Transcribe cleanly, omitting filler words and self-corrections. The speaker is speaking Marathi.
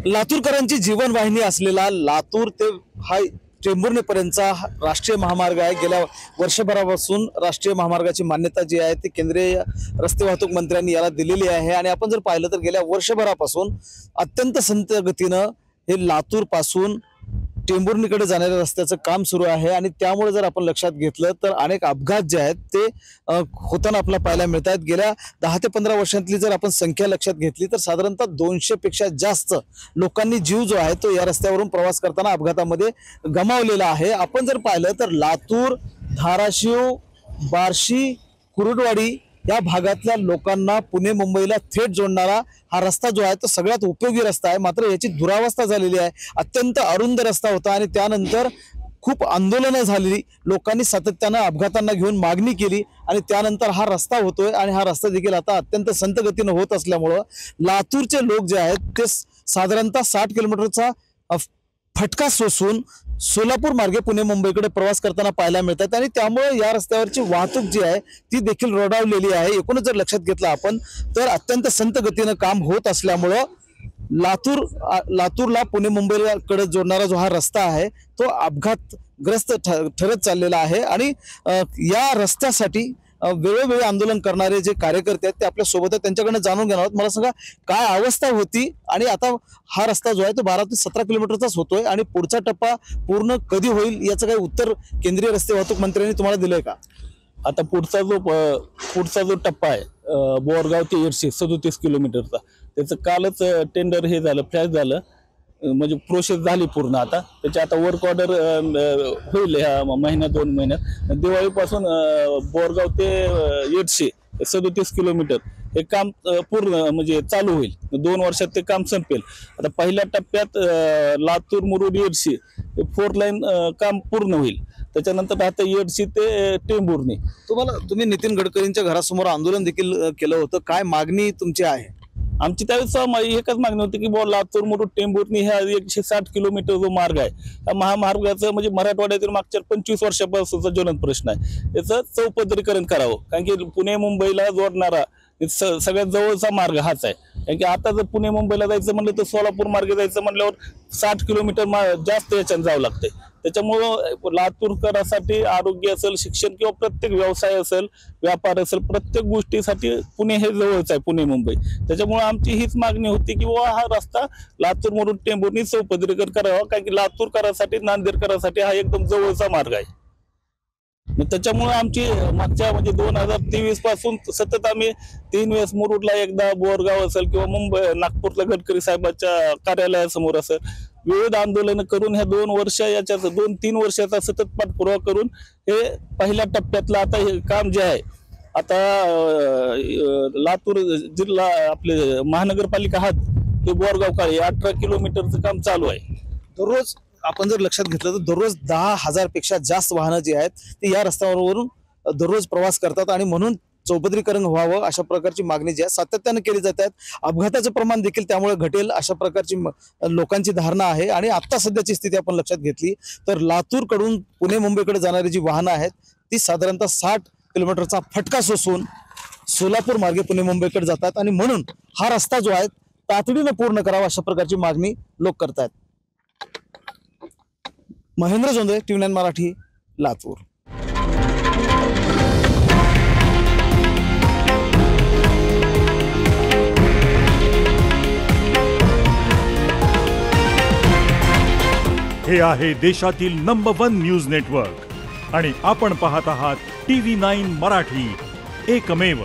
लातूरकरांची जीवनवाहिनी असलेला लातूर ते हा टेंभुर्णीपर्यंतचा राष्ट्रीय महामार्ग आहे। गेल्या वर्षभरापासून राष्ट्रीय महामार्गाची मान्यता जी आहे ती केंद्रीय रस्ते वाहतूक मंत्र्यांनी याला दिलेली आहे आणि आपण जर पाहिलं तर गेल्या वर्षभरापासून अत्यंत संत गतीनं हे लातूर पासून टेंभुर्णीकडे जाणाऱ्या रस्त्याचं काम सुरू आहे आणि त्यामुळे जर आपण लक्षात घेतलं तर अनेक अपघात जे आहेत ते होताना आपल्याला पाहायला मिळतात। गेल्या 10 ते 15 वर्षांतली जर आपण संख्या लक्षात घेतली तर साधारणतः 200 पेक्षा जास्त लोकांनी जीव जो आहे तो या रस्त्यावरून प्रवास करताना अपघातामध्ये गमावलेला आहे। आपण जर पाहिलं तर लातूर, धाराशिव, बार्शी, कुरुडवाडी या भागातल्या लोकांना पुणे मुंबईला थेट जोडणारा हा रस्ता जो आहे तो सगळ्यात उपयोगी रस्ता आहे। मात्र याची दुरावस्था झालेली आहे। अत्यंत अरुंद रस्ता होता आणि त्यानंतर खूप आंदोलनं झाली, लोकांनी सातत्यानं अपघातांना घेऊन मागणी केली आणि त्यानंतर हा रस्ता होतोय आणि हा रस्ता देखील आता अत्यंत संत गतीनं होत असल्यामुळं लातूरचे लोक जे आहेत ते साधारणतः 60 किलोमीटरचा फटका सोसून सोलापूर मार्गे पुणे मुंबईकडे प्रवास करताना पाहायला मिळतात आणि त्यामुळे या रस्त्यावरची वाहतूक जी आहे ती देखील रोडावलेली आहे। एकूणच जर लक्षात घेतलं आपण तर अत्यंत संत गतीनं काम होत असल्यामुळं लातूरला पुणे मुंबईकडे जोडणारा जो हा रस्ता आहे तो अपघातग्रस्त ठरत चाललेला आहे आणि या रस्त्यासाठी वेळोवेळी आंदोलन करणारे जे कार्यकर्ते आहेत ते आपल्या सोबत आहेत, त्यांच्याकडनं जाणून घेणार आहोत। मला सांगा काय अवस्था होती आणि आता हा रस्ता जो आहे तो 12 ते 17 किलोमीटरचाच होतोय आणि पुढचा टप्पा पूर्ण कधी होईल याचं काही उत्तर केंद्रीय रस्ते वाहतूक मंत्र्यांनी तुम्हाला दिलंय का? आता पुढचा जो टप्पा आहे बोरगाव ते येडशी 37 किलोमीटरचा, त्याचं कालच टेंडर हे झालं, फ्लॅश झालं, म्हणजे प्रोसेस झाली पूर्ण। आता त्याची आता वर्क ऑर्डर होईल ह्या महिन्यात 2 महिन्यात। दिवाळीपासून बोरगाव ते येडशी 37 किलोमीटर हे काम पूर्ण म्हणजे चालू होईल। 2 वर्षात ते काम संपेल। आता पहिल्या टप्प्यात लातूर मुरुड येडशी 4 लाईन काम पूर्ण होईल। त्याच्यानंतर आता येडशी ते टेंभुर्णी। तुम्ही नितीन गडकरींच्या घरासमोर आंदोलन देखील केलं होतं, काय मागणी तुमची आहे? आमची त्यावेळेस एकच मागणी होती की लातूर मुरुड टेंभुर्णी ह्या 160 किलोमीटर जो मार्ग आहे त्या महामार्गाचं म्हणजे मराठवाड्यातील मागच्या 25 वर्षापासूनचा ज्वलंत प्रश्न आहे, याचं चौपदरीकरण करावं। कारण की पुणे मुंबईला जोडणारा सगळ्यात जवळचा मार्ग हाच आहे। कारण की आता जर पुणे मुंबईला जायचं म्हणलं तर सोलापूर मार्गे जायचं म्हणल्यावर 60 किलोमीटर जास्त याच्यानं जावं लागतंय। त्याच्यामुळं लातूरकरांसाठी आरोग्य असेल, शिक्षण किंवा प्रत्येक व्यवसाय असेल, व्यापार असेल, प्रत्येक गोष्टीसाठी पुणे हे जवळच आहे, पुणे मुंबई। त्याच्यामुळे आमची हीच मागणी होती की हा रस्ता लातूर मुरुड टेंभुर्णी चौपदरीकरण करावा, कारण की लातूरकरांसाठी, नांदेडकरांसाठी हा एकदम जवळचा मार्ग आहे। त्याच्यामुळे आमची मागच्या म्हणजे 2023 पासून सतत आम्ही 3 वेळेस मुरुडला, एकदा बोरगाव असेल किंवा नागपूरला गडकरी साहेबांच्या कार्यालयासमोर असेल, विविध आंदोलन करून ह्या 2 वर्ष याच्या 2-3 वर्षाचा सतत पाठपुरावा करून हे पहिल्या टप्प्यातलं आता हे काम जे आहे आता लातूर जिल्हा आपले महानगरपालिका हात ते बोरगाव काळे 18 किलोमीटरचं काम चालू आहे। दररोज आपण जर लक्षात घेतलं तर दररोज 10,000 पेक्षा जास्त वाहनं जी आहेत ती या रस्त्यावरून दररोज प्रवास करतात आणि म्हणून चौपदरीकरण व्हावं अशा प्रकारची मागणी जी आहे सातत्यानं केली जातात। अपघाताचं प्रमाण देखील त्यामुळे घटेल अशा प्रकारची लोकांची धारणा आहे आणि आता सध्याची स्थिती आपण लक्षात घेतली तर लातूरकडून पुणे मुंबईकडे जाणारी जी वाहनं आहेत ती साधारणतः 60 किलोमीटरचा फटका सोसून सोलापूर मार्गे पुणे मुंबईकडे जातात आणि म्हणून हा रस्ता जो आहे तातडीनं पूर्ण करावा अशा प्रकारची मागणी लोक करतात। महेंद्र जोंधळे, TV9 मराठी, लातूर। हे आहे देशातील नंबर 1 न्यूज नेटवर्क आणि आपण पाहत आहात TV9 मराठी, एकमेव।